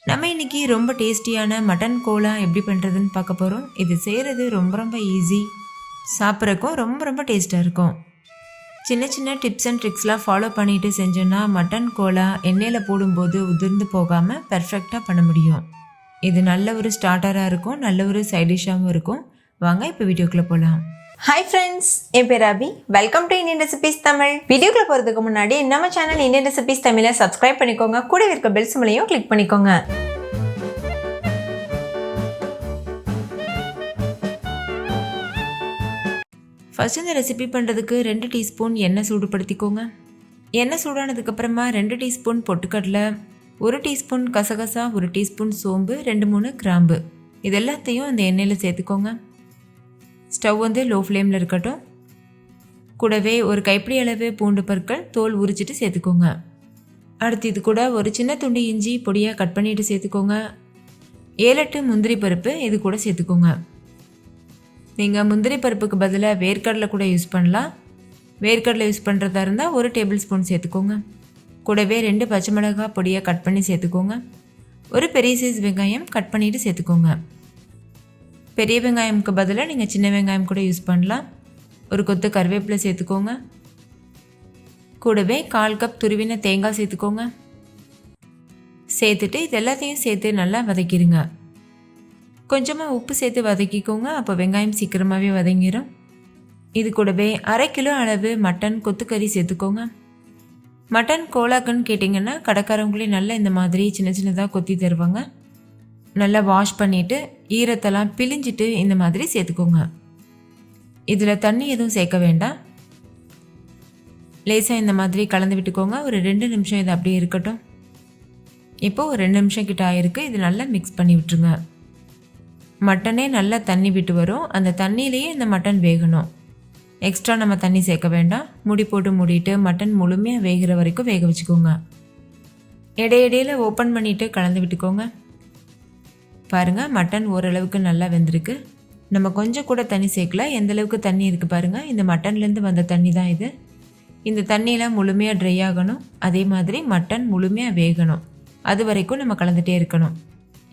நம்ம இன்றைக்கி ரொம்ப டேஸ்டியான மட்டன் கோலா எப்படி பண்ணுறதுன்னு பார்க்க போகிறோம். இது செய்கிறது ரொம்ப ஈஸி, சாப்பிட்றக்கும் ரொம்ப டேஸ்ட்டாக இருக்கும். சின்ன சின்ன டிப்ஸ் அண்ட் ட்ரிக்ஸ்லாம் ஃபாலோ பண்ணிவிட்டு செஞ்சோன்னா மட்டன் கோலா எண்ணெயில் போடும்போது உதிர்ந்து போகாமல் பெர்ஃபெக்டாக பண்ண முடியும். இது நல்ல ஒரு ஸ்டார்டராக இருக்கும், நல்ல ஒரு சைட் டிஷ்ஷாகவும் இருக்கும். வாங்க இப்போ வீடியோக்குள்ளே போகலாம். ஹாய் ஃப்ரெண்ட்ஸ், என் பேர் Abhi. Welcome to Indian recipes Tamil. வீடியோக்குள்ள போகிறதுக்கு முன்னாடி நம்ம சேனல் இந்தியன் ரெசிபீஸ் தமிழை சப்ஸ்கிரைப் பண்ணிக்கோங்க, கூட இருக்க பெல் சிம்பலையும் கிளிக் பண்ணிக்கோங்க. ஃபர்ஸ்ட் இந்த ரெசிபி பண்ணுறதுக்கு 2 டீஸ்பூன் எண்ணெய் சூடுபடுத்திக்கோங்க. எண்ணெய் சூடானதுக்கப்புறமா 2 டீஸ்பூன் பொட்டுக்கடலை, 1 டீஸ்பூன் கசகசா, 1 டீஸ்பூன் சோம்பு, 2-3 கிராம்பு, இது எல்லாத்தையும் அந்த எண்ணெயில் சேர்த்துக்கோங்க. ஸ்டவ் லோ ஃப்ளேமில் இருக்கட்டும். கூடவே ஒரு கைப்பிடி அளவு பூண்டு பற்கள் தோல் உரிச்சிட்டு சேர்த்துக்கோங்க. அடுத்து இது கூட ஒரு சின்ன துண்டு இஞ்சி பொடியாக கட் பண்ணிவிட்டு சேர்த்துக்கோங்க. 7-8 முந்திரி பருப்பு இது கூட சேர்த்துக்கோங்க. நீங்கள் முந்திரி பருப்புக்கு பதிலாக வேர்க்கடலை கூட யூஸ் பண்ணலாம். வேர்க்கடலை யூஸ் பண்ணுறதா இருந்தால் 1 டேபிள் ஸ்பூன் சேர்த்துக்கோங்க. கூடவே 2 பச்சை மிளகாய் பொடியாக கட் பண்ணி சேர்த்துக்கோங்க. ஒரு பெரிய சைஸ் வெங்காயம் கட் பண்ணிவிட்டு சேர்த்துக்கோங்க. பெரிய வெங்காயமுக்கு பதிலாக நீங்கள் சின்ன வெங்காயம் கூட யூஸ் பண்ணலாம். ஒரு கொத்து கருவேப்பிலை சேர்த்துக்கோங்க. கூடவே 1/4 கப் துருவின தேங்காய் சேர்த்துக்கோங்க. சேர்த்துட்டு இது எல்லாத்தையும் சேர்த்து நல்லா வதக்கிடுங்க. கொஞ்சமாக உப்பு சேர்த்து வதக்கிக்கோங்க, அப்போ வெங்காயம் சீக்கிரமாகவே வதங்கிடும். இது கூடவே 1/2 கிலோ அளவு மட்டன் கொத்துக்கறி சேர்த்துக்கோங்க. மட்டன் கோலாக்குன்னு கேட்டிங்கன்னா கடைக்காரங்களே நல்லா இந்த மாதிரி சின்ன சின்னதாக கொத்தி தருவாங்க. நல்லா வாஷ் பண்ணிவிட்டு ஈரத்தெல்லாம் பிழிஞ்சிட்டு இந்த மாதிரி சேர்த்துக்கோங்க. இதில் தண்ணி எதுவும் சேர்க்க வேண்டாம். லேசாக இந்த மாதிரி கலந்து விட்டுக்கோங்க. ஒரு 2 நிமிஷம் இது அப்படியே இருக்கட்டும். இப்போது ஒரு 2 நிமிஷம் கிட்ட ஆயிருக்கு. இது நல்லா மிக்ஸ் பண்ணி விட்டுருங்க. மட்டனே நல்லா தண்ணி விட்டு வரும். அந்த தண்ணியிலேயே இந்த மட்டன் வேகணும். எக்ஸ்ட்ரா நம்ம தண்ணி சேர்க்க வேண்டாம். மூடி போட்டு மூடிட்டு மட்டன் முழுமையாக வேகிற வரைக்கும் வேக வச்சுக்கோங்க. இடையிடையில் ஓப்பன் பண்ணிவிட்டு கலந்து விட்டுக்கோங்க. பாருங்கள், மட்டன் ஓரளவுக்கு நல்லா வெந்திருக்கு. நம்ம கொஞ்சம் கூட தண்ணி சேர்க்கல. எந்தளவுக்கு தண்ணி இருக்குது பாருங்கள். இந்த மட்டன்லேருந்து வந்த தண்ணி தான் இது. இந்த தண்ணியெலாம் முழுமையாக ட்ரை ஆகணும். அதே மாதிரி மட்டன் முழுமையாக வேகணும். அது வரைக்கும் நம்ம கலந்துகிட்டே இருக்கணும்.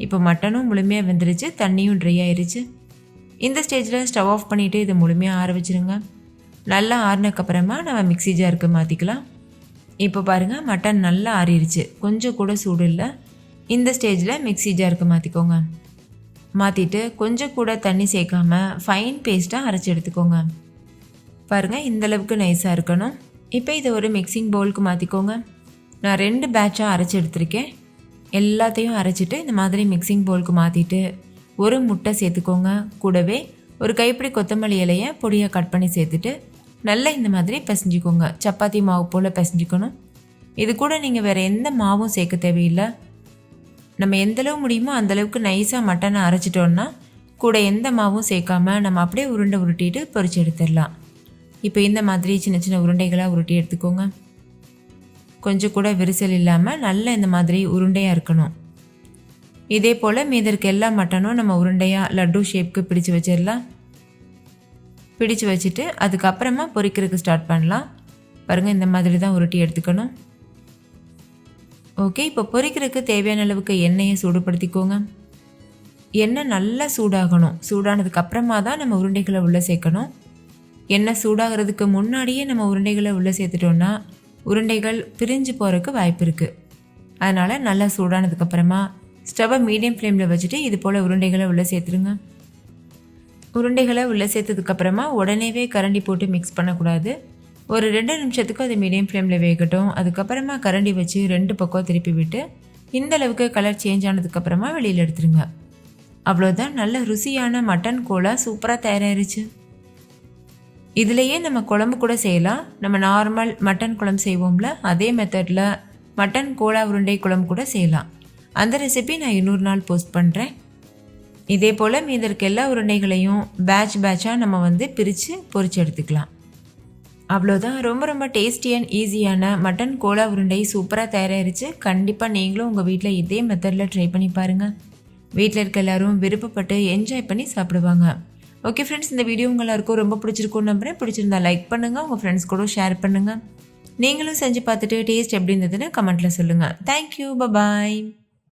இப்போ மட்டனும் முழுமையாக வெந்துருச்சு, தண்ணியும் ட்ரை ஆயிடுச்சு. இந்த ஸ்டேஜில் ஸ்டவ் ஆஃப் பண்ணிவிட்டு இதை முழுமையாக ஆற வச்சுருங்க. நல்லா ஆறினக்கப்புறமா நம்ம மிக்ஸி ஜாருக்கு மாற்றிக்கலாம். இப்போ பாருங்கள், மட்டன் நல்லா ஆறிடுச்சு, கொஞ்சம் கூட சூடு இல்லை. இந்த ஸ்டேஜில் மிக்ஸி ஜாருக்கு மாற்றிக்கோங்க. மாற்றிட்டு கொஞ்சம் கூட தண்ணி சேர்க்காமல் ஃபைன் பேஸ்ட்டாக அரைச்சி எடுத்துக்கோங்க. பாருங்கள், இந்தளவுக்கு நைஸாக இருக்கணும். இப்போ இதை ஒரு மிக்சிங் பவுலுக்கு மாற்றிக்கோங்க. நான் 2 பேட்சாக அரைச்சி எடுத்திருக்கேன். எல்லாத்தையும் அரைச்சிட்டு இந்த மாதிரி மிக்சிங் பவுலுக்கு மாற்றிட்டு 1 முட்டை சேர்த்துக்கோங்க. கூடவே ஒரு கைப்பிடி கொத்தமல்லி இலையை பொடியாக கட் பண்ணி சேர்த்துட்டு நல்லா இந்த மாதிரி பிசைஞ்சிக்கோங்க. சப்பாத்தி மாவு போல் பிசைஞ்சிக்கணும். இது கூட நீங்கள் வேறு எந்த மாவும் சேர்க்க தேவையில்லை. நம்ம எந்தளவு முடியுமோ அந்தளவுக்கு நைஸாக மட்டனை அரைச்சிட்டோன்னா கூட எந்த மாவும் சேர்க்காம நம்ம அப்படியே உருண்டை உருட்டிட்டு பொரிச்சு எடுத்துடலாம். இப்போ இந்த மாதிரி சின்ன சின்ன உருண்டைகளாக உருட்டி எடுத்துக்கோங்க. கொஞ்சம் கூட விரிசல் இல்லாமல் நல்லா இந்த மாதிரி உருண்டையாக இருக்கணும். இதே போல் மீதற்கு எல்லா மட்டனும் நம்ம உருண்டையாக லட்டு ஷேப்புக்கு பிடிச்சி வச்சிடலாம். பிடிச்சி வச்சுட்டு அதுக்கப்புறமா பொரிக்கிறதுக்கு ஸ்டார்ட் பண்ணலாம். பாருங்கள், இந்த மாதிரி தான் உருட்டி எடுத்துக்கணும். ஓகே, இப்போ பொரிக்கிறதுக்கு தேவையான அளவுக்கு எண்ணெயை சூடுபடுத்திக்கோங்க. எண்ணெய் நல்லா சூடாகணும். சூடானதுக்கு அப்புறமா தான் நம்ம உருண்டைகளை உள்ளே சேர்க்கணும். எண்ணெய் சூடாகிறதுக்கு முன்னாடியே நம்ம உருண்டைகளை உள்ளே சேர்த்துட்டோன்னா உருண்டைகள் பிரிஞ்சு போகிறதுக்கு வாய்ப்பு இருக்குது. அதனால் நல்லா சூடானதுக்கப்புறமா ஸ்டவ்வை மீடியம் ஃப்ளேமில் வச்சுட்டு இது போல் உருண்டைகளை உள்ளே சேர்த்துருங்க. உருண்டைகளை உள்ளே சேர்த்ததுக்கப்புறமா உடனேவே கரண்டி போட்டு மிக்ஸ் பண்ணக்கூடாது. ஒரு 2 நிமிஷத்துக்கு அது மீடியம் ஃப்ளேமில் வேகட்டும். அதுக்கப்புறமா கரண்டி வச்சு 2 பக்கம் திருப்பி விட்டு இந்த அளவுக்கு கலர் சேஞ்ச் ஆனதுக்கப்புறமா வெளியில் எடுத்துருங்க. அவ்வளோதான், நல்ல ருசியான மட்டன் கோலா சூப்பராக தயாராகிருச்சு. இதுலேயே நம்ம குழம்பு கூட செய்யலாம். நம்ம நார்மல் மட்டன் குழம்பு செய்வோம்ல, அதே மெத்தடில் மட்டன் கோலா உருண்டை குழம்பு கூட செய்யலாம். அந்த ரெசிபி நான் இன்னொரு நாள் போஸ்ட் பண்ணுறேன். இதே போல் மீதற்கு எல்லா உருண்டைகளையும் பேட்சாக நம்ம பிரித்து பொரிச்சு எடுத்துக்கலாம். அவ்வளோதான், ரொம்ப டேஸ்டி அண்ட் ஈஸியான மட்டன் கோலா உருண்டை சூப்பராக தயாராகிருச்சு. கண்டிப்பாக நீங்களும் உங்கள் வீட்டில் இதே மெத்தடில் ட்ரை பண்ணி பாருங்கள். வீட்டில் இருக்க எல்லோரும் விருப்பப்பட்டு என்ஜாய் பண்ணி சாப்பிடுவாங்க. ஓகே ஃப்ரெண்ட்ஸ், இந்த வீடியோ உங்கள் எல்லாருக்கும் ரொம்ப பிடிச்சிருக்கும்னு நம்புகிறேன். பிடிச்சிருந்தா லைக் பண்ணுங்கள், உங்கள் ஃப்ரெண்ட்ஸ் கூட ஷேர் பண்ணுங்கள். நீங்களும் செஞ்சு பார்த்துட்டு டேஸ்ட் எப்படி இருந்ததுன்னு கமெண்ட்டில் சொல்லுங்கள். தேங்க்யூ, பாய்.